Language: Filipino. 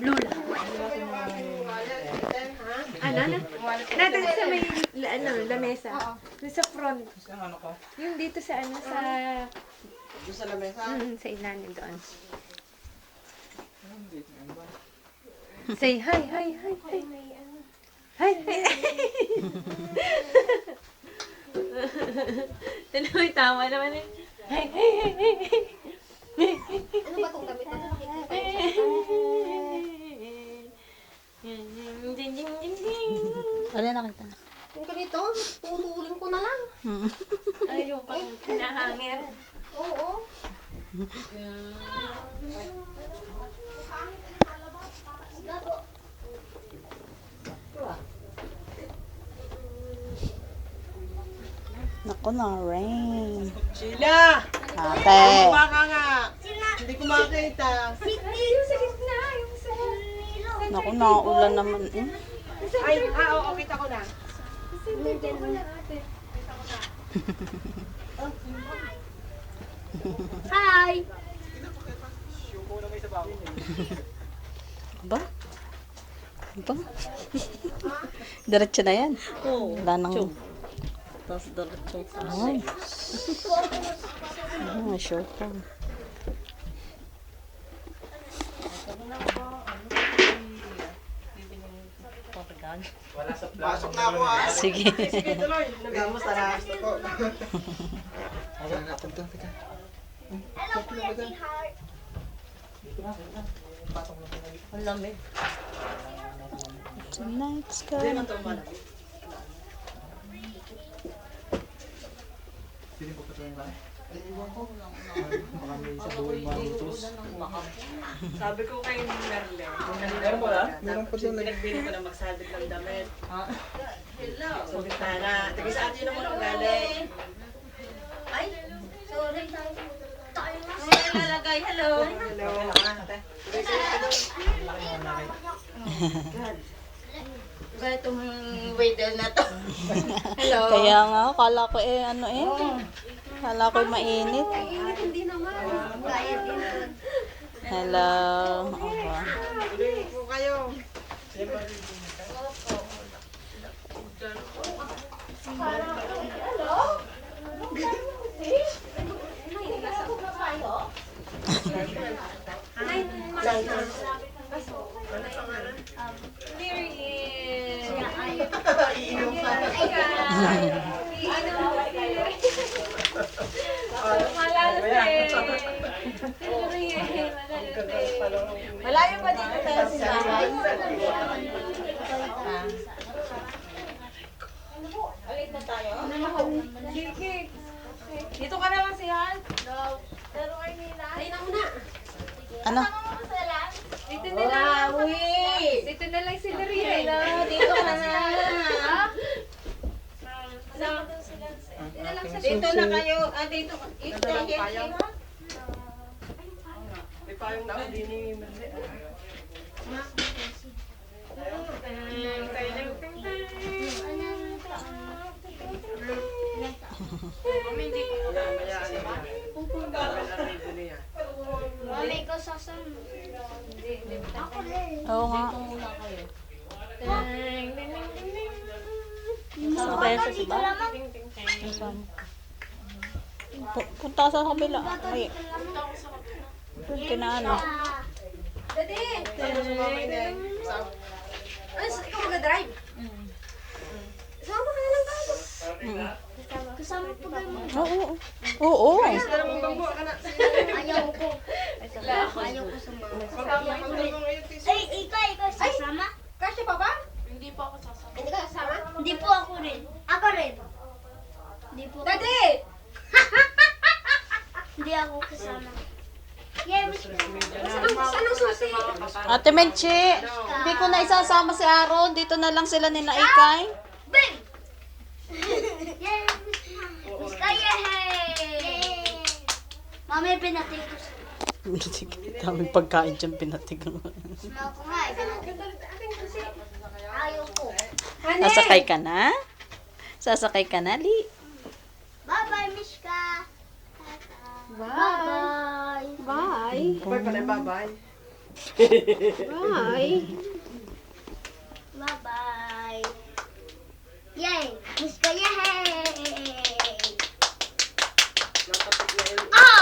Lula. Ano? Natin sa may, lamesa. Doon sa front. Yung dito sa Doon sa lamesa? Sa ilalim doon. Say hi, hi, hi, hi. Hi, hi. Tuloy, tama naman eh. Hi, hi, hi, hi. Ano ba itong damit na Ding, ding, ding, ding. Ano nakita? Yung ganito, putulin ko na lang. Ay, yung pang pinahangir. Oo. Naku na, rain. Sheila! Ate. Baka nga! Hindi ko makita. Yung sa gitna, yung sa... Naku, nakaulan naman eh. Ay, oo, kita ko na. Sindihan ko lang ate. Hi! Ba? Ba? Diretso na yan. Oo. Wala nang... Tapos diretso sa Ay. Sure pa. Pasok na ako ah. Sige. Sige, tuloy. Nagamos na. Ang lamig. Tonight's Hindi gonna man ito malamig. Sabi ko kay Merle, meron mo lang? Meron po doon. Pinagbili ko na magsalit ng damit. Hello. So, bitana. Taga sa atin naman ang galing. Ay, sorry tayo. Tayo na. Ay, nalagay. Hello. Hello. Ba itong waiter na to? Hello. Kaya nga, kala ko ano Kala ko mainit. Init hindi naman. Gaya din. Hello. Aba. Tuloy po kayo. Iinom ka. Malayo pa dito tayo sa bahay. Alit na tayo? Sige. Dito ka naman si Han. Pero ay nila. Tayo na muna. Ano? Dito na lang. Dito na lang si Maria. Dito ka na. Dito na kayo. Dito. May payong na din ni Merle. Mami ko sasan. Ako rin. Oo nga. Saan ba yan sa siba? Punta sa kabila. Ay. Kinaano. Daddy! Ay, ikaw mag-drive? Sama ka na lang tayo. Kasama po ba mo? Oo. Oo. Ayaw ko. Ayaw ko sumama. Ay, ikaw sasama? Kasi pa ba? Hindi po ako sasama. Hindi ka sasama? Hindi po ako rin. Ako rin. Hindi po. Daddy! Hindi ako kasama. Yeah, anong susi? Ate Menchi, hindi ko na isasama si Aaron. Dito na lang sila ni Naikay. Bing! Yay! Miss Kaya! Yay! Mami, pinating ko sa... Sige, daming pagkain dyan pinatigang. Smell ko nga. Ayaw ko. Sasakay ka na? Sasakay ka na, Li? Bye-bye, Mishka. Bye. Bye-bye. Bye. Bye pala, bye-bye. Bye. Bye-bye. Yay! Miss ko, yay!